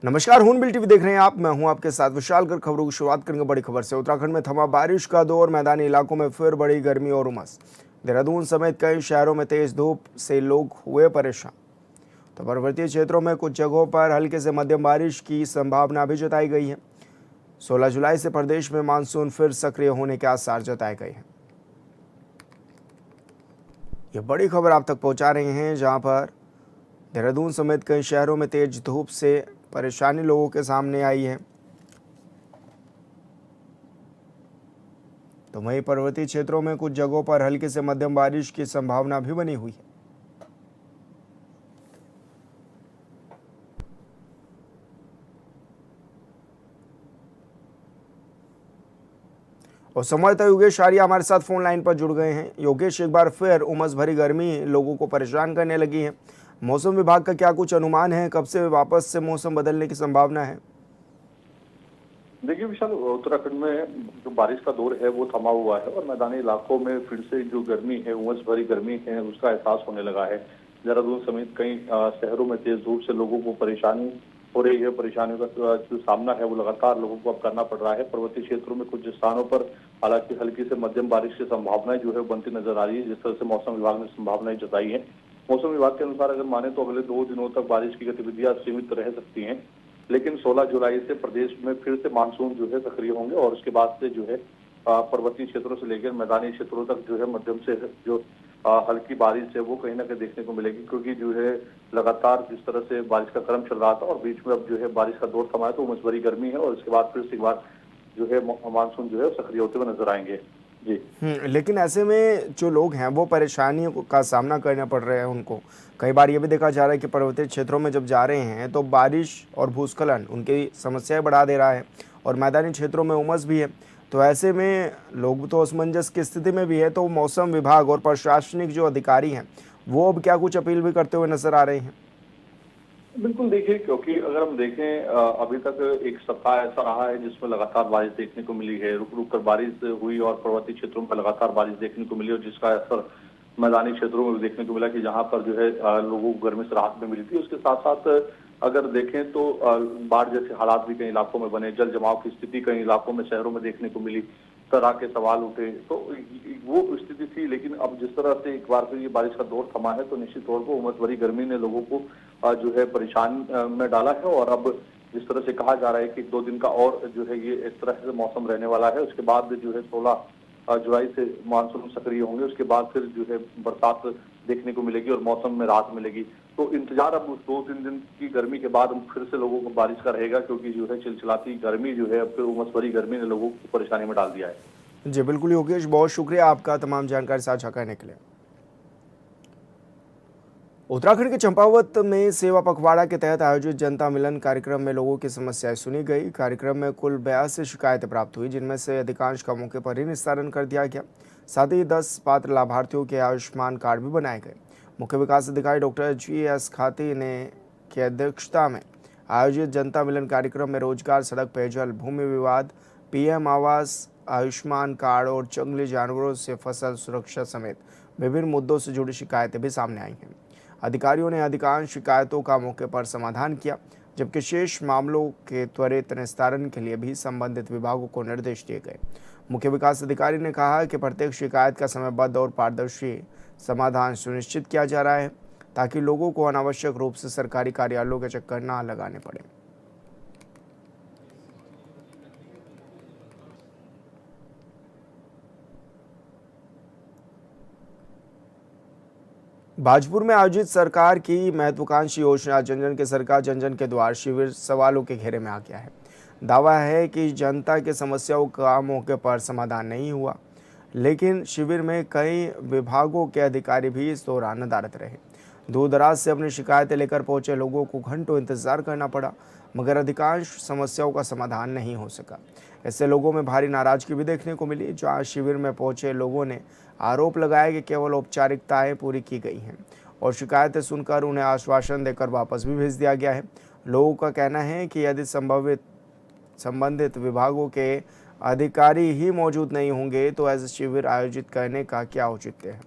नमस्कार, हून bill TV देख रहे हैं आप। मैं हूं आपके साथ विशाल कर। खबरों की शुरुआत करेंगे बड़ी खबर से। उत्तराखंड में थमा बारिश का दौर, मैदानी इलाकों में फिर बढ़ी गर्मी और उमस। देहरादून समेत कई शहरों में तेज धूप से लोग हुए परेशान। तो पर्वतीय क्षेत्रों में कुछ जगहों पर हल्के से मध्यम बारिश की संभावना भी जताई गई है। 16 जुलाई से प्रदेश में मानसून फिर सक्रिय होने के आसार जताए गए हैं। ये बड़ी खबर आप तक पहुंचा रहे हैं, जहां पर देहरादून समेत कई शहरों में तेज धूप से परेशानी लोगों के सामने आई है। तो वहीं पर्वतीय क्षेत्रों में कुछ जगहों पर हल्की से मध्यम बारिश की संभावना भी बनी हुई है। और संवाददाता योगेश आर्य हमारे साथ फोन लाइन पर जुड़ गए हैं। योगेश, एक बार फिर उमस भरी गर्मी लोगों को परेशान करने लगी है। मौसम विभाग का क्या कुछ अनुमान है, कब से वापस से मौसम बदलने की संभावना है? देखिए विशाल, उत्तराखंड में जो बारिश का दौर है वो थमा हुआ है और मैदानी इलाकों में फिर से जो गर्मी है, उमस भरी गर्मी है, उसका एहसास होने लगा है। देहरादून समेत कई शहरों में तेज धूप से लोगों को परेशानी हो रही है। परेशानियों का जो सामना है वो लगातार लोगों को अब करना पड़ रहा है। पर्वतीय क्षेत्रों में कुछ स्थानों पर हालांकि हल्की से मध्यम बारिश की संभावनाएं जो है बनती नजर आ रही है, जिस तरह से मौसम विभाग ने संभावनाएं जताई है। मौसम विभाग के अनुसार अगर माने तो अगले 2 दिनों तक बारिश की गतिविधियां सीमित रह सकती हैं, लेकिन 16 जुलाई से प्रदेश में फिर से मानसून जो है सक्रिय होंगे और उसके बाद से जो है पर्वतीय क्षेत्रों से लेकर मैदानी क्षेत्रों तक जो है मध्यम से जो हल्की बारिश है वो कहीं ना कहीं देखने को मिलेगी, क्योंकि जो है लगातार जिस तरह से बारिश का क्रम चल रहा था और बीच में अब जो है बारिश का दौर थमा है, तो उमस भरी गर्मी है और उसके बाद फिर से एक बार जो है मानसून जो है सक्रिय होते हुए नजर आएंगे। जी। लेकिन ऐसे में जो लोग हैं वो परेशानियों का सामना करना पड़ रहा है उनको। कई बार ये भी देखा जा रहा है कि पर्वतीय क्षेत्रों में जब जा रहे हैं तो बारिश और भूस्खलन उनकी समस्याएं बढ़ा दे रहा है, और मैदानी क्षेत्रों में उमस भी है। तो ऐसे में लोग तो असमंजस की स्थिति में भी है। तो मौसम विभाग और प्रशासनिक जो अधिकारी हैं वो अब क्या कुछ अपील भी करते हुए नजर आ रहे हैं? बिल्कुल, देखिए क्योंकि अगर हम देखें अभी तक एक सप्ताह ऐसा रहा है जिसमें लगातार बारिश देखने को मिली है, रुक रुक कर बारिश हुई और पर्वतीय क्षेत्रों में लगातार बारिश देखने को मिली और जिसका असर मैदानी क्षेत्रों में भी देखने को मिला कि जहां पर जो है लोगों को गर्मी से राहत में मिली थी। उसके साथ साथ अगर देखें तो बाढ़ जैसे हालात भी कई इलाकों में बने, जल जमाव की स्थिति कई इलाकों में शहरों में देखने को मिली, तरह के सवाल उठे, तो वो स्थिति थी। लेकिन अब जिस तरह से एक बार फिर ये बारिश का दौर थमा है तो निश्चित तौर पर उमस भरी गर्मी ने लोगों को जो है परेशान में डाला है और अब जिस तरह से कहा जा रहा है कि 2 दिन का और जो है ये इस तरह से मौसम रहने वाला है। उसके बाद जो है 16 जुलाई से मानसून सक्रिय होंगे, उसके बाद फिर जो है बरसात देखने को मिलेगी और मौसम में राहत मिलेगी। तो इंतजार अब उस 2-3 दिन की गर्मी के बाद फिर से लोगों को बारिश का रहेगा, क्योंकि जो है चिलचिलाती गर्मी जो है अब फिर उमस भरी गर्मी ने लोगों को परेशानी में डाल दिया है। जी बिल्कुल योगेश, बहुत शुक्रिया आपका तमाम जानकारी साझा करने के लिए। उत्तराखंड के चंपावत में सेवा पखवाड़ा के तहत आयोजित जनता मिलन कार्यक्रम में लोगों की समस्याएं सुनी गई। कार्यक्रम में कुल 82 शिकायतें प्राप्त हुई, जिनमें से अधिकांश का मौके पर ही निस्तारण कर दिया गया। साथ ही 10 पात्र लाभार्थियों के आयुष्मान कार्ड भी बनाए गए। मुख्य विकास अधिकारी डॉक्टर GS खाती ने की अध्यक्षता में आयोजित जनता मिलन कार्यक्रम में रोजगार, सड़क, पेयजल, भूमि विवाद, PM आवास, आयुष्मान कार्ड और जंगली जानवरों से फसल सुरक्षा समेत विभिन्न मुद्दों से जुड़ी शिकायतें भी सामने आई हैं। अधिकारियों ने अधिकांश शिकायतों का मौके पर समाधान किया, जबकि शेष मामलों के त्वरित निस्तारण के लिए भी संबंधित विभागों को निर्देश दिए गए। मुख्य विकास अधिकारी ने कहा कि प्रत्येक शिकायत का समयबद्ध और पारदर्शी समाधान सुनिश्चित किया जा रहा है, ताकि लोगों को अनावश्यक रूप से सरकारी कार्यालयों के चक्कर न लगाने पड़े। भाजपुर में आयोजित सरकार की महत्वाकांक्षी योजना जन जन के सरकार जन जन के द्वार शिविर सवालों के घेरे में आ गया है। दावा है कि जनता के समस्याओं का मौके पर समाधान नहीं हुआ, लेकिन शिविर में कई विभागों के अधिकारी भी इस दौरान नदारद रहे। दूर दराज से अपनी शिकायतें लेकर पहुंचे लोगों को घंटों इंतजार करना पड़ा, मगर अधिकांश समस्याओं का समाधान नहीं हो सका। इससे लोगों में भारी नाराजगी भी देखने को मिली। जहां शिविर में पहुंचे लोगों ने आरोप लगाया कि केवल औपचारिकताएं पूरी की गई हैं और शिकायतें सुनकर उन्हें आश्वासन देकर वापस भी भेज दिया गया है। लोगों का कहना है कि यदि संबंधित विभागों के अधिकारी ही मौजूद नहीं होंगे तो ऐसे शिविर आयोजित करने का क्या औचित्य है।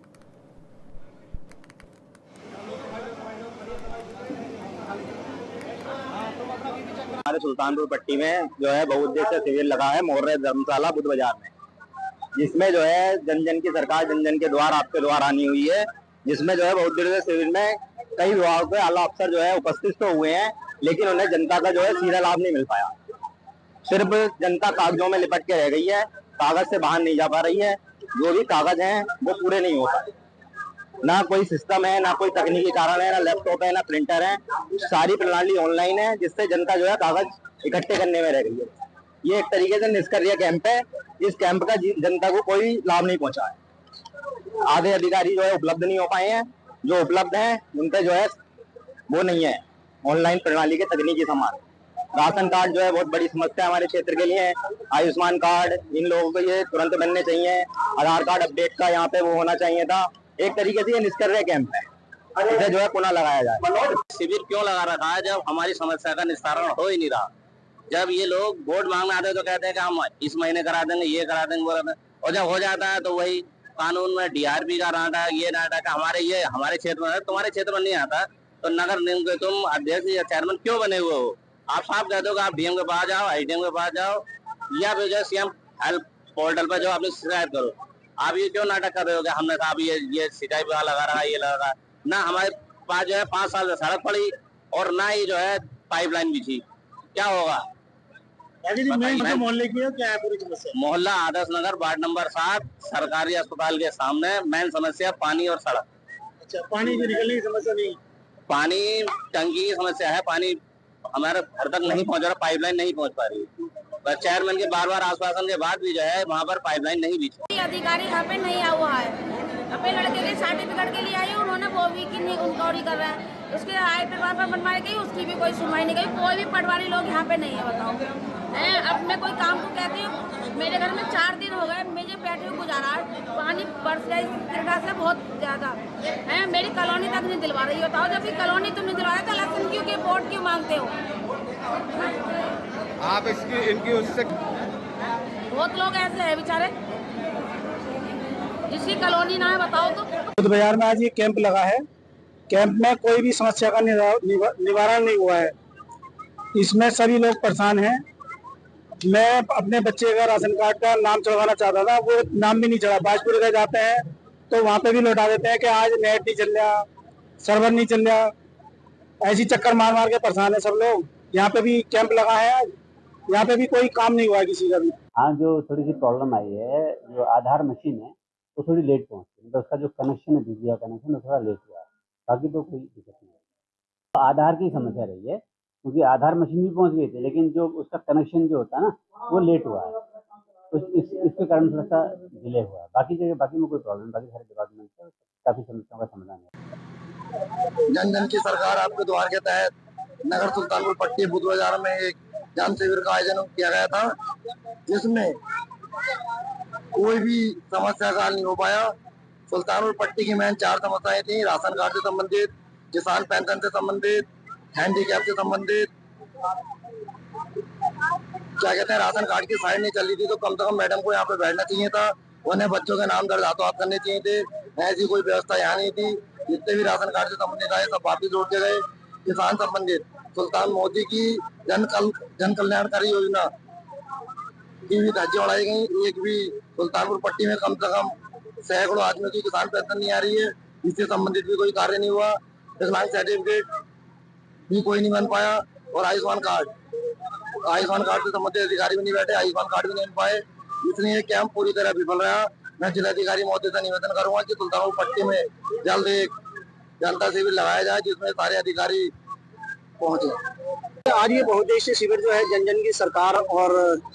हमारे सुल्तानपुर पट्टी में जो है बहुउद्देशीय शिविर लगा है मोर्रे धर्मशाला बुद्ध बाजार में, जिसमें जो है जन जन की सरकार जन जन के द्वार आपके द्वार आनी हुई है, जिसमें जो है बहुउद्देशीय शिविर में कई विभागों के आला अफसर जो है उपस्थित तो हुए हैं, लेकिन उन्हें जनता का जो है सीधा लाभ नहीं मिल पाया। सिर्फ जनता कागजों में लिपट के रह गई है, कागज से बाहर नहीं जा पा रही है। जो भी कागज हैं वो पूरे नहीं हो पाए, ना कोई सिस्टम है, ना कोई तकनीकी कारण है, ना लैपटॉप है, ना प्रिंटर है। सारी प्रणाली ऑनलाइन है, जिससे जनता जो है कागज इकट्ठे करने में रह गई है। ये एक तरीके से निष्क्रिय कैंप है। इस कैंप का जनता को कोई लाभ नहीं पहुंचा है। आधे अधिकारी जो है उपलब्ध नहीं हो पाए हैं, जो उपलब्ध हैं उनपे जो है वो नहीं है ऑनलाइन प्रणाली के तकनीकी सामान। राशन कार्ड जो है बहुत बड़ी समस्या हमारे क्षेत्र के लिए है। आयुष्मान कार्ड इन लोगों को ये तुरंत बनने चाहिए। आधार कार्ड अपडेट का यहाँ पे वो होना चाहिए था। एक तरीके से ये निष्क्रिय कैंप है, इसे जो है पुनः लगाया जाए। शिविर क्यों लगा रखा है जब हमारी समस्या का निस्तारण हो ही नहीं रहा। जब ये लोग वोट मांगने आते हैं तो कहते हैं कि हम इस महीने करा देंगे, ये करा देंगे, वो करा देंगे, और जब हो जाता है तो वही कानून में डीआरपी का नाटक, ये नाटक हमारे क्षेत्र में है, तुम्हारे क्षेत्र में नहीं आता। तो नगर निगम के तुम अध्यक्ष या चेयरमैन क्यों बने हुए हो? आप साफ कह दो कि आप डीएम के पास जाओ, आईडीएम के पास जाओ, या फिर जो सीएम हेल्प पोर्टल पर जो अपनी शिकायत करो। आप ये क्यों नाटक कर रहे हो कि हमने कहा ये सिंचाई विभाग लगा रहा है, ये लगा रहा है ना। हमारे पास जो है 5 साल से सड़क पड़ी और ना ही जो है पाइपलाइन बिछी। क्या होगा? मोहल्ले की है क्या है पूरी समस्या? मोहल्ला आदर्श नगर वार्ड नंबर 7 सरकारी अस्पताल के सामने मेन समस्या पानी और सड़क। अच्छा, पानी की निकलने की समस्या नहीं? पानी टंकी की समस्या है, पानी हमारे घर तक नहीं पहुंच रहा, पाइपलाइन नहीं पहुंच पा रही है। चेयरमैन के बार-बार आश्वासन के बाद भी जो है वहाँ पर पाइपलाइन नहीं बिछी। अधिकारी यहाँ पे नहीं आया हुआ है। अपने लड़के के सर्टिफिकेट के लिए आई, उन्होंने वो भी की नहीं इंक्वायरी कर रहा है। उसके आए पेपर पर बनवाई गई, उसकी भी कोई सुनवाई नहीं गई। कोई भी पटवारी लोग यहाँ पे नहीं है, बताओ। अब मैं कोई काम को कहती हूँ, मेरे घर में 4 दिन हो गए मुझे बैठे हुए गुजारा है। पानी बरस गया इस से बहुत ज्यादा है। मेरी कॉलोनी तक नहीं दिलवा रही। बताओ, जब भी कॉलोनी तुम नहीं दिलवा रहे तो इलेक्शन क्यों के वोट क्यों मांगते हो? आप इनकी उससे बहुत लोग ऐसे है बेचारे जिसकी कॉलोनी ना है, बताओ तो। बुद्ध बाजार में आज ये कैंप लगा है। कैंप में कोई भी समस्या का निवारण नहीं हुआ है। इसमें सभी लोग परेशान हैं। मैं अपने बच्चे का राशन कार्ड का नाम चढ़वाना चाहता था, वो नाम भी नहीं चढ़ा। बाजपुर गए जाते हैं तो वहाँ पे भी लौटा देते हैं कि आज नेट नहीं चल रहा, सर्वर नहीं चल रहा। ऐसी चक्कर मार मार के परेशान है सब लोग। यहाँ पे भी कैंप लगा है, यहाँ पे भी कोई काम नहीं हुआ किसी का भी। हाँ, जो थोड़ी सी प्रॉब्लम आई है, जो आधार मशीन है वो थोड़ी लेट पहुँची, मतलब उसका जो कनेक्शन है, बिजली का कनेक्शन, वो थोड़ा लेट हुआ है। बाकी तो कोई दिक्कत नहीं है। तो आधार की समस्या रही है, क्योंकि आधार मशीन भी पहुँच गई थी, लेकिन जो उसका कनेक्शन जो होता है ना, वो लेट हुआ है। तो इसके कारण थोड़ा सा डिले हुआ है। बाकी में कोई प्रॉब्लम, बाकी सारे डिपार्टमेंट से काफ़ी समस्याओं का समाधान है। जन जन की सरकार आपके द्वार के तहत नगर सुल्तानपुर पट्टी बुद्ध बाजार में एक जन शिविर का आयोजन किया गया था, जिसमें कोई भी समस्या का हल नहीं हो पाया। सुल्तानपुर पट्टी की मेन 4 समस्याएं थी: राशन कार्ड से संबंधित, किसान पेंशन से संबंधित, हैंडीकैप से संबंधित। क्या कहते हैं, राशन कार्ड की साइड नहीं चल रही थी, तो कम से कम मैडम को यहाँ पे बैठना चाहिए था। उन्हें बच्चों के नाम दर्ज हाथों हाथ करने चाहिए थे। ऐसी कोई व्यवस्था यहाँ नहीं थी। जितने भी राशन कार्ड से संबंधित आए सब वापिस लौट के गए। किसान संबंधित सुल्तान मोदी की जन कल्याणकारी योजना की भी धज्जियां उड़ाई गई। एक भी सुल्तानपुर पट्टी में कम से कम सैकड़ों आदमियों की किसान पेंशन नहीं आ रही है, इससे संबंधित भी कोई कार्य नहीं हुआ। विकलांग सर्टिफिकेट भी कोई नहीं बन पाया। और आयुष्मान कार्ड से संबंधित अधिकारी भी नहीं बैठे, आयुष्मान कार्ड भी नहीं बन पाए। इसलिए कैंप पूरी तरह विफल रहा। मैं जिलाधिकारी महोदय से निवेदन करूंगा कि सुल्तानपुर पट्टी में जल्द एक जनता शिविर लगाया जाए, जिसमें सारे अधिकारी पहुंचे। आज ये बहुउद्देशीय शिविर जो है जन जन की सरकार और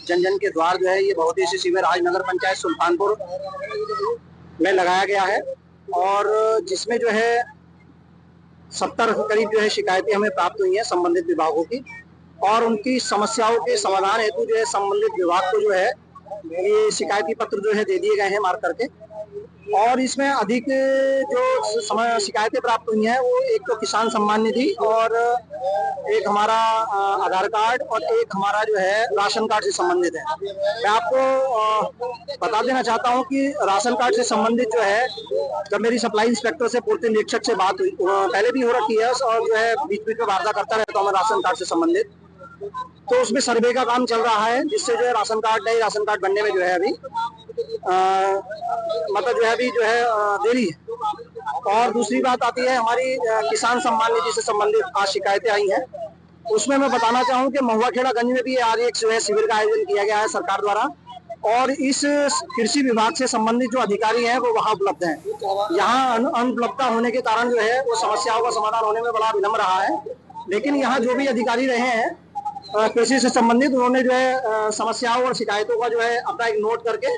जन जन के द्वार जो है, ये बहुउद्देशीय शिविर आज नगर पंचायत सुल्तानपुर में लगाया गया है। और जिसमें जो है 70 करीब जो है शिकायतें हमें प्राप्त हुई हैं संबंधित विभागों की, और उनकी समस्याओं के समाधान हेतु जो है संबंधित विभाग को जो है ये शिकायती पत्र जो है दे दिए गए हैं मार्क करके। और इसमें अधिक जो शिकायतें प्राप्त हुई हैं वो एक तो किसान सम्मान निधि, और एक हमारा आधार कार्ड, और एक हमारा जो है राशन कार्ड से संबंधित है। मैं आपको बता देना चाहता हूं कि राशन कार्ड से संबंधित जो है, जब मेरी सप्लाई इंस्पेक्टर से पूर्ति निरीक्षक से बात हुई, पहले भी हो रखी है, और जो है बीच बीच में वार्ता करता रहता हूं मैं राशन कार्ड से संबंधित। तो उसमें सर्वे का काम चल रहा है, जिससे जो है राशन कार्ड नए राशन कार्ड बनने में जो है अभी मतलब जो है अभी जो है देरी है। और दूसरी बात आती है हमारी किसान सम्मान निधि से संबंधित आज शिकायतें आई हैं। उसमें मैं बताना चाहूँ कि महुआ खेड़ागंज में भी आज एक जो है शिविर का आयोजन किया गया है सरकार द्वारा, और इस कृषि विभाग से संबंधित जो अधिकारी हैं वो वहाँ उपलब्ध हैं। यहाँ अनुपलब्धता होने के कारण जो है वो समस्याओं का समाधान होने में बड़ा विलम्ब रहा है। लेकिन यहाँ जो भी अधिकारी रहे हैं कृषि से संबंधित, उन्होंने जो है समस्याओं और शिकायतों का जो है अपना एक नोट करके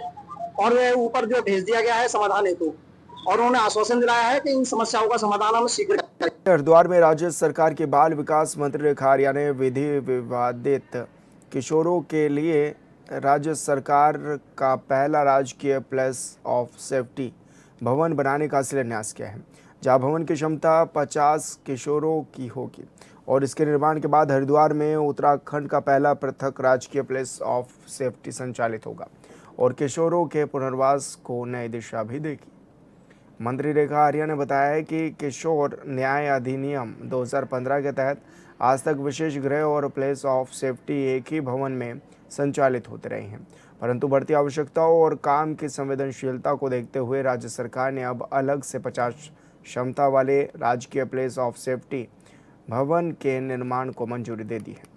और ऊपर जो भेज दिया गया है समाधान हेतु, और उन्होंने आश्वासन दिलाया है कि इन समस्याओं का समाधान हम शीघ्र करेंगे। हरिद्वार में राज्य सरकार की बाल विकास मंत्री रेखा आर्या ने विधि विवादित किशोरों के लिए राज्य सरकार का पहला राजकीय प्लेस ऑफ सेफ्टी भवन बनाने का शिलान्यास किया है, जहां भवन की क्षमता 50 किशोरों की होगी और इसके निर्माण के बाद हरिद्वार में उत्तराखंड का पहला पृथक राजकीय प्लेस ऑफ सेफ्टी संचालित होगा और किशोरों के पुनर्वास को नई दिशा भी देगी। मंत्री रेखा आर्या ने बताया है कि किशोर न्याय अधिनियम 2015 के तहत आज तक विशेष गृह और प्लेस ऑफ सेफ्टी एक ही भवन में संचालित होते रहे हैं, परंतु बढ़ती आवश्यकताओं और काम की संवेदनशीलता को देखते हुए राज्य सरकार ने अब अलग से 50 क्षमता वाले राजकीय प्लेस ऑफ सेफ्टी भवन के निर्माण को मंजूरी दे दी है।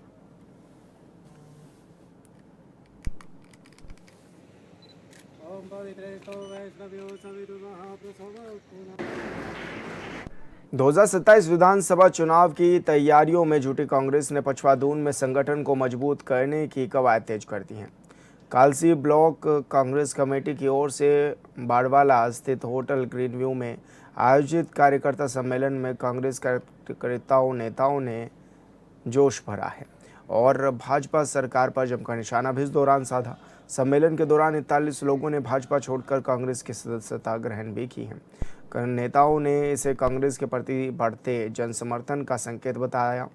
दो 2027 विधानसभा चुनाव की तैयारियों में जुटी कांग्रेस ने पछवादून में संगठन को मजबूत करने की कवायद तेज कर दी है। कालसी ब्लॉक कांग्रेस कमेटी की ओर से बाड़वाला स्थित होटल ग्रीन व्यू में आयोजित कार्यकर्ता सम्मेलन में कांग्रेस कार्यकर्ताओं नेताओं ने जोश भरा है और भाजपा सरकार पर जमकर निशाना भी इस दौरान साधा। सम्मेलन के दौरान 41 लोगों ने भाजपा छोड़कर कांग्रेस की सदस्यता ग्रहण भी की है। नेताओं ने इसे कांग्रेस के प्रति बढ़ते जन समर्थन का संकेत बताया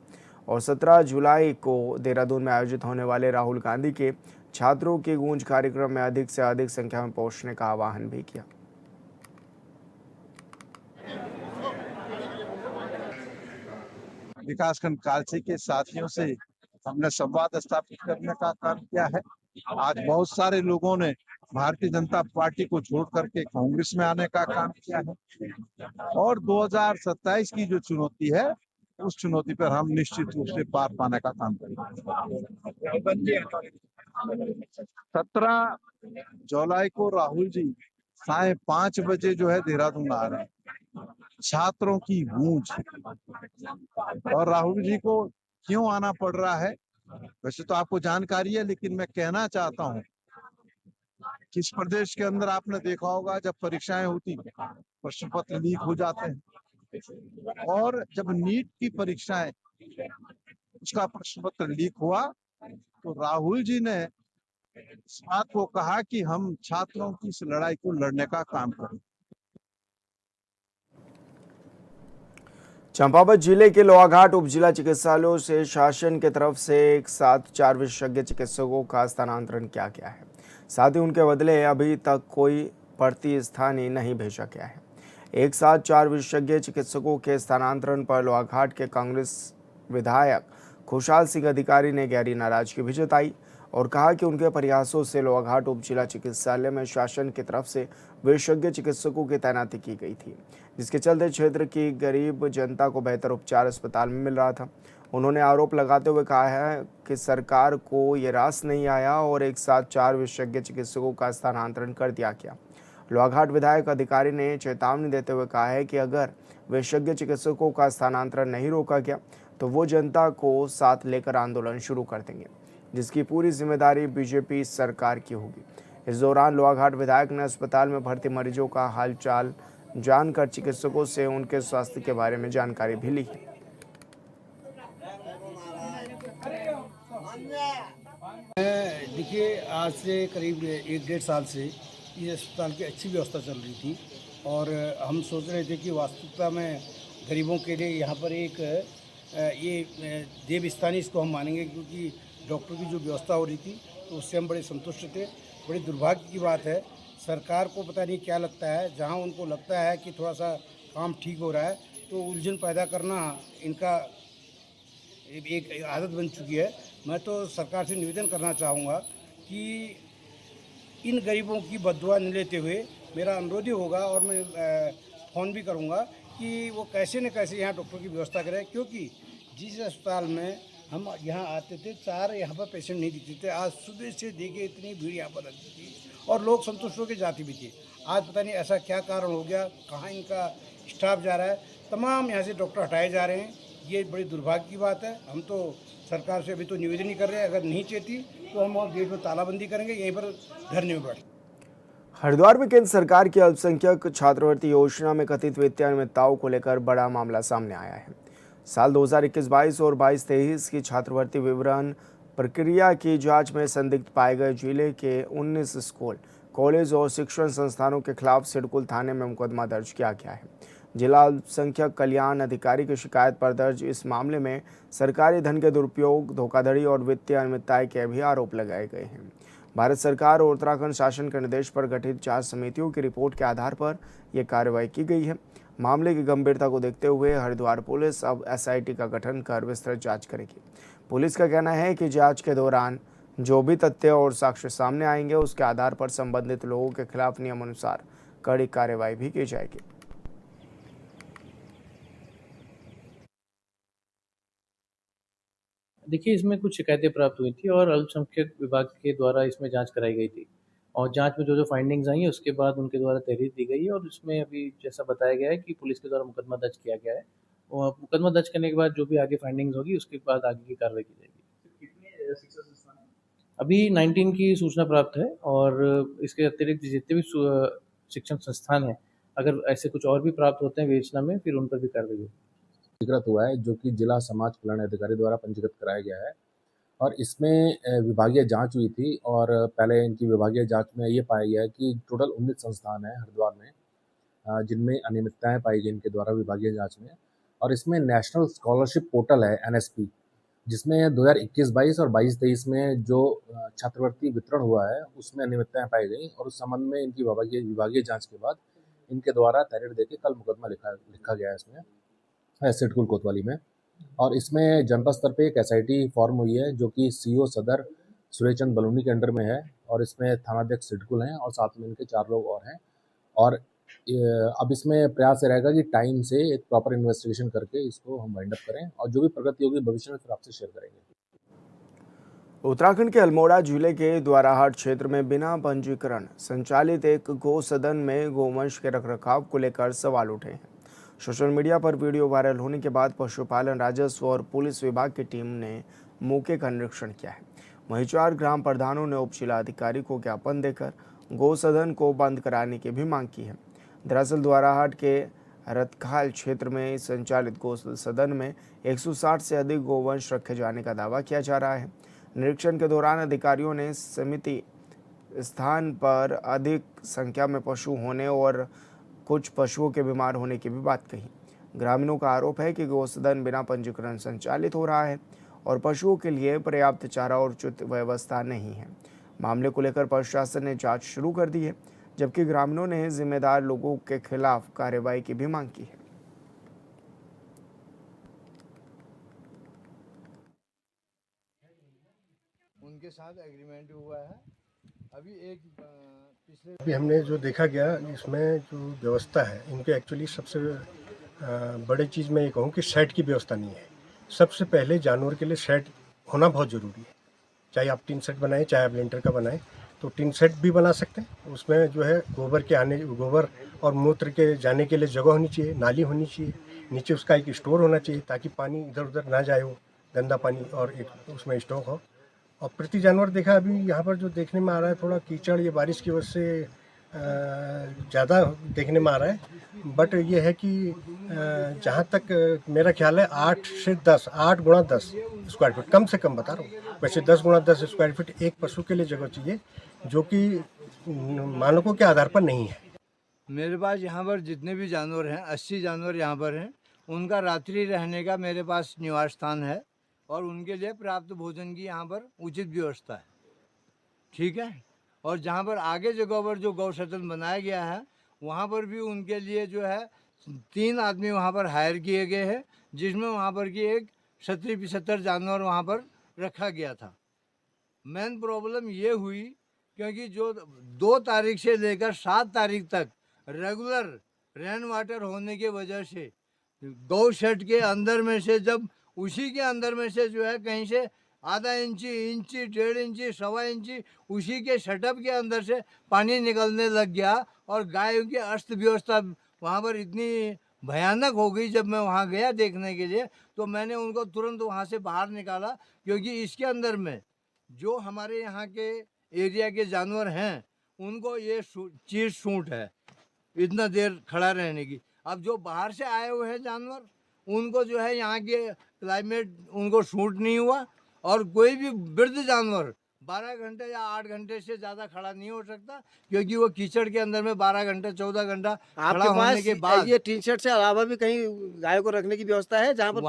और 17 जुलाई को देहरादून में आयोजित होने वाले राहुल गांधी के छात्रों की गूंज कार्यक्रम में अधिक से अधिक संख्या में पहुंचने का आह्वान भी किया। विकासखंड कालसी के साथियों से हमने संवाद स्थापित करने का काम किया है। आज बहुत सारे लोगों ने भारतीय जनता पार्टी को छोड़ करके कांग्रेस में आने का काम किया है और 2027 की जो चुनौती है उस चुनौती पर हम निश्चित रूप से पार पाने का काम करेंगे। 17 जुलाई को राहुल जी 5:30 बजे जो है देहरादून आ रहे हैं। छात्रों की गूंज, और राहुल जी को क्यों आना पड़ रहा है वैसे तो आपको जानकारी है, लेकिन मैं कहना चाहता हूं किस प्रदेश के अंदर आपने देखा होगा जब परीक्षाएं होती प्रश्न पत्र लीक हो जाते हैं, और जब नीट की परीक्षाएं उसका प्रश्न पत्र लीक हुआ तो राहुल जी ने इस बात को कहा कि हम छात्रों की इस लड़ाई को लड़ने का काम करें। चंपावत जिले के लोहाघाट उप जिला चिकित्सालयों से शासन की तरफ से एक साथ 4 विशेषज्ञ चिकित्सकों का स्थानांतरण किया गया है। साथ ही उनके बदले अभी तक कोई प्रतिस्थानी नहीं भेजा गया है। एक साथ 4 विशेषज्ञ चिकित्सकों के स्थानांतरण पर लोहाघाट के कांग्रेस विधायक खुशहाल सिंह अधिकारी ने गहरी नाराजगी भी जताई और कहा कि उनके प्रयासों से लोहाघाट उप जिला चिकित्सालय में शासन की तरफ से विशेषज्ञ चिकित्सकों की तैनाती की गई थी, जिसके चलते क्षेत्र की गरीब जनता को बेहतर उपचार अस्पताल में मिल रहा था। उन्होंने आरोप लगाते हुए कहा है कि सरकार को ये रास नहीं आया और एक साथ 4 विशेषज्ञ चिकित्सकों का स्थानांतरण कर दिया गया। लोहाघाट विधायक अधिकारी ने चेतावनी देते हुए कहा है कि अगर विशेषज्ञ चिकित्सकों का स्थानांतरण नहीं रोका गया तो वो जनता को साथ लेकर आंदोलन शुरू कर देंगे, जिसकी पूरी जिम्मेदारी बीजेपी सरकार की होगी। इस दौरान लोहाघाट विधायक ने अस्पताल में भर्ती मरीजों का हालचाल जानकर चिकित्सकों से उनके स्वास्थ्य के बारे में जानकारी भी ली है। देखिए, आज से करीब 1-1.5 साल से इस अस्पताल की अच्छी व्यवस्था चल रही थी और हम सोच रहे थे कि वास्तविकता में गरीबों के लिए यहाँ पर एक ये देव स्थानीय इसको हम मानेंगे, क्योंकि डॉक्टर की जो व्यवस्था हो रही थी तो उससे हम बड़े संतुष्ट थे। बड़ी दुर्भाग्य की बात है, सरकार को पता नहीं क्या लगता है, जहाँ उनको लगता है कि थोड़ा सा काम ठीक हो रहा है तो उलझन पैदा करना इनका एक आदत बन चुकी है। मैं तो सरकार से निवेदन करना चाहूँगा कि इन गरीबों की बददुआ न लेते हुए मेरा अनुरोध ही होगा, और मैं फ़ोन भी करूँगा कि वो कैसे न कैसे यहाँ डॉक्टर की व्यवस्था करें, क्योंकि जिस अस्पताल में हम यहाँ आते थे 4 यहाँ पर पेशेंट नहीं दिखते थे, आज सुबह से देखिए इतनी भीड़ यहाँ पर रहती थी और लोग संतुष्ट होकर जाते भी थे। आज पता नहीं ऐसा क्या कारण हो गया, कहाँ इनका स्टाफ जा रहा है, तमाम यहाँ से डॉक्टर हटाए जा रहे हैं। ये बड़ी दुर्भाग्य की बात है। हम तो सरकार से अभी तो निवेदन ही कर रहे हैं, अगर नहीं चाहती तो हम और गेट में तालाबंदी करेंगे, यहीं पर धरने में बैठ। हरिद्वार में केंद्र सरकार की अल्पसंख्यक छात्रवृत्ति योजना में कथित वित्तीय अनियमितताओं को लेकर बड़ा मामला सामने आया है। साल 2021-22 और 22-23 की छात्रवृत्ति विवरण प्रक्रिया की जांच में संदिग्ध पाए गए जिले के 19 स्कूल, कॉलेज और शिक्षण संस्थानों के खिलाफ सिडकुल थाने में मुकदमा दर्ज किया गया है। जिला अल्पसंख्यक कल्याण अधिकारी की शिकायत पर दर्ज इस मामले में सरकारी धन के दुरुपयोग, धोखाधड़ी और वित्तीय अनियमितता के भी आरोप लगाए गए हैं। भारत सरकार और उत्तराखंड शासन के निर्देश पर गठित जांच समितियों की रिपोर्ट के आधार पर यह कार्रवाई की गई है। मामले की गंभीरता को देखते हुए हरिद्वार पुलिस अब एसआईटी का गठन कर विस्तृत जांच करेगी। पुलिस का कहना है कि जांच के दौरान जो भी तथ्य और साक्ष्य सामने आएंगे, उसके आधार पर संबंधित लोगों के खिलाफ नियमानुसार कड़ी कार्रवाई भी की जाएगी। देखिए, इसमें कुछ शिकायतें प्राप्त हुई थी और अल्पसंख्यक विभाग के द्वारा इसमें जांच कराई गई थी, और जांच में जो फाइंडिंग्स आई हैं उसके बाद उनके द्वारा तहरीर दी गई है, और उसमें अभी जैसा बताया गया है कि पुलिस के द्वारा मुकदमा दर्ज किया गया है, और मुकदमा दर्ज करने के बाद जो भी आगे फाइंडिंग्स होगी उसके बाद आगे की कार्रवाई की जाएगी। कितने शिक्षा संस्थान हैं? अभी 19 की सूचना प्राप्त है, और इसके अतिरिक्त जितने भी शिक्षण संस्थान हैं, अगर ऐसे कुछ और भी प्राप्त होते हैं विवेचना में, फिर उन पर भी कार्रवाई होगी। पंजीकृत हुआ है, जो कि जिला समाज कल्याण अधिकारी द्वारा पंजीकृत कराया गया है, और इसमें विभागीय जांच हुई थी, और पहले इनकी विभागीय जांच में ये पाया गया है कि टोटल 19 संस्थान हैं हरिद्वार में जिनमें अनियमितताएं पाई गई इनके द्वारा विभागीय जांच में। और इसमें नेशनल स्कॉलरशिप पोर्टल है NSP, जिसमें 2021-22 और 22-23 में जो छात्रवृत्ति वितरण हुआ है उसमें अनियमितताएं पाई गई, और उस संबंध में इनकी विभागीय जाँच के बाद इनके द्वारा तहरीर देके कल मुकदमा लिखा गया है इसमें सिडकुल कोतवाली में। और इसमें जनपद स्तर पे एक SIT फॉर्म हुई है, जो कि CO सदर सुरेश चंद बलूनी के अंडर में है, और इसमें थानाध्यक्ष सिडकुल हैं और साथ में इनके 4 लोग और हैं। और अब इसमें प्रयास रहेगा कि टाइम से एक प्रॉपर इन्वेस्टिगेशन करके इसको हम वाइंड अप करें, और जो भी प्रगति होगी भविष्य में फिर आपसे शेयर करेंगे। उत्तराखंड के अल्मोड़ा जिले के द्वाराहाट क्षेत्र में बिना पंजीकरण संचालित एक गौ सदन में गोवंश के रखरखाव को लेकर सवाल उठे हैं। सोशल मीडिया पर वीडियो वायरल होने के बाद पशुपालन, राजस्व और पुलिस विभाग की टीम ने मौके का निरीक्षण किया है। वहीं 4 ग्राम प्रधानों ने उप जिलाधिकारी को ज्ञापन देकर गौ सदन को बंद कराने की भी मांग की है। दरअसल द्वाराहाट के रतखाल क्षेत्र में संचालित गौ सदन में 160 से अधिक गोवंश रखे जाने का दावा किया जा रहा है। निरीक्षण के दौरान अधिकारियों ने समिति स्थान पर अधिक संख्या में पशु होने और कुछ पशुओं के बीमार होने की भी बात कही। ग्रामीणों का आरोप है कि गौसदन बिना पंजीकरण संचालित हो रहा है और पशुओं के लिए पर्याप्त चारा और उचित व्यवस्था नहीं है। मामले को लेकर प्रशासन ने जांच शुरू कर दी है, जबकि ग्रामीणों ने जिम्मेदार लोगों के खिलाफ कार्रवाई की भी मांग की है। उनके साथ एग्रीमेंट हुआ है। अभी हमने जो देखा गया, इसमें जो व्यवस्था है इनके एक्चुअली सबसे बड़ी चीज़ मैं ये कहूँ कि शेड की व्यवस्था नहीं है। सबसे पहले जानवर के लिए शेड होना बहुत ज़रूरी है। चाहे आप टिन शेड बनाएं, चाहे आप लेंटर का बनाएं, तो टिन शेड भी बना सकते हैं। उसमें जो है गोबर और मूत्र के जाने के लिए जगह होनी चाहिए, नाली होनी चाहिए, नीचे उसका एक स्टोर होना चाहिए ताकि पानी इधर उधर ना जाए, हो गंदा पानी, और एक उसमें स्टॉक हो। और प्रति जानवर देखा अभी यहाँ पर जो देखने में आ रहा है, थोड़ा कीचड़, ये बारिश की वजह से ज़्यादा देखने में आ रहा है। बट ये है कि जहाँ तक मेरा ख्याल है 8 गुणा 10 स्क्वायर फीट कम से कम बता रहा हूँ। वैसे 10 गुणा 10 स्क्वायर फीट एक पशु के लिए जगह चाहिए, जो कि मानकों के आधार पर नहीं है। मेरे पास यहाँ पर जितने भी जानवर हैं, 80 जानवर यहाँ पर हैं, उनका रात्रि रहने का मेरे पास निवास स्थान है और उनके लिए पर्याप्त भोजन की यहाँ पर उचित व्यवस्था है। ठीक है। और जहाँ पर आगे जगह पर जो गौ सदन बनाया गया है, वहाँ पर भी उनके लिए जो है 3 आदमी वहाँ पर हायर किए गए हैं, जिसमें वहाँ पर की एक 70-75 जानवर वहाँ पर रखा गया था। मेन प्रॉब्लम ये हुई क्योंकि जो 2 तारीख से लेकर 7 तारीख तक रेगुलर रेन वाटर होने की वजह से गौ शेड के अंदर में से जब उसी के अंदर में से जो है कहीं से आधा इंची, 1.5 इंची, 1.25 इंची उसी के सेटअप के अंदर से पानी निकलने लग गया और गायों की अस्त व्यवस्था वहाँ पर इतनी भयानक हो गई। जब मैं वहाँ गया देखने के लिए तो मैंने उनको तुरंत वहाँ से बाहर निकाला, क्योंकि इसके अंदर में जो हमारे यहाँ के एरिया के जानवर हैं उनको ये चीज सूट है इतना देर खड़ा रहने की। अब जो बाहर से आए हुए हैं जानवर उनको जो है यहाँ के क्लाइमेट उनको सूट नहीं हुआ, और कोई भी वृद्ध जानवर 12 घंटे या 8 घंटे से ज़्यादा खड़ा नहीं हो सकता, क्योंकि वो कीचड़ के अंदर में 12 घंटे 14 घंटा खड़ा होने के बाद ये टी शर्ट से अलावा भी कहीं गायों को रखने की व्यवस्था है जहाँ पर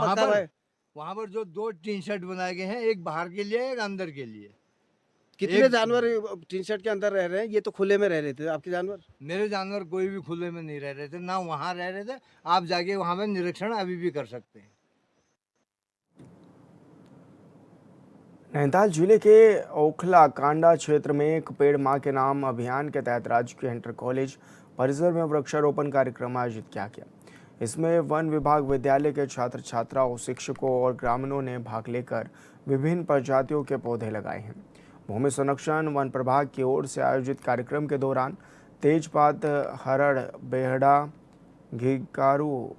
वहाँ पर जो 2 टीन शेड बनाए गए हैं, एक बाहर के लिए एक अंदर के लिए। कितने जानवर टीन शर्ट के अंदर रह रहे हैं? ये तो खुले में रह रहे थे आपके जानवर? मेरे जानवर कोई भी खुले में नहीं रह रहे थे, ना वहाँ रह रहे थे। आप जाके वहाँ पे निरीक्षण अभी भी कर सकते हैं। नैनीताल जिले के ओखला कांडा क्षेत्र में एक पेड़ मां के नाम अभियान के तहत राजकीय इंटर कॉलेज परिसर में वृक्षारोपण कार्यक्रम आयोजित किया गया। इसमें वन विभाग विद्यालय के छात्र छात्राओं, शिक्षकों और ग्रामीणों ने भाग लेकर विभिन्न प्रजातियों के पौधे लगाए हैं। भूमि संरक्षण वन प्रभाग की ओर से आयोजित कार्यक्रम के दौरान तेजपात, हरड़, बेहड़ा, घिकारू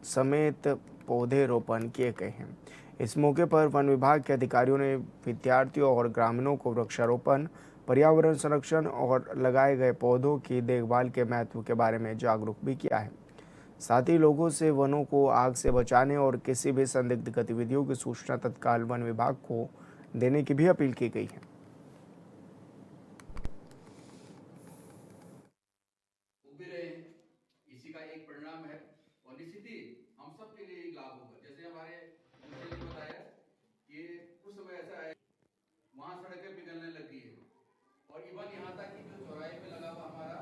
समेत पौधे रोपण किए गए हैं। इस मौके पर वन विभाग के अधिकारियों ने विद्यार्थियों और ग्रामीणों को वृक्षारोपण, पर्यावरण संरक्षण और लगाए गए पौधों की देखभाल के महत्व के बारे में जागरूक भी किया है। साथ ही लोगों से वनों को आग से बचाने और किसी भी संदिग्ध गतिविधियों की सूचना तत्काल वन विभाग को देने की भी अपील की गई है। इसी का एक परिणाम है और निश्चित ही हम सब के लिए एक लाभ होगा। जैसे हमारे ने बताया कि कुछ समय ऐसा है वहाँ सड़कें पिघलने लगी है और इवन यहाँ तक कि जो चौराहे पे लगा हुआ हमारा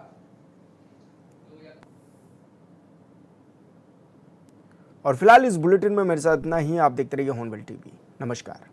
और फिलहाल इस बुलेटिन में मेरे साथ इतना ही। आप देखते रहिए हॉर्नबिल टीवी। नमस्कार।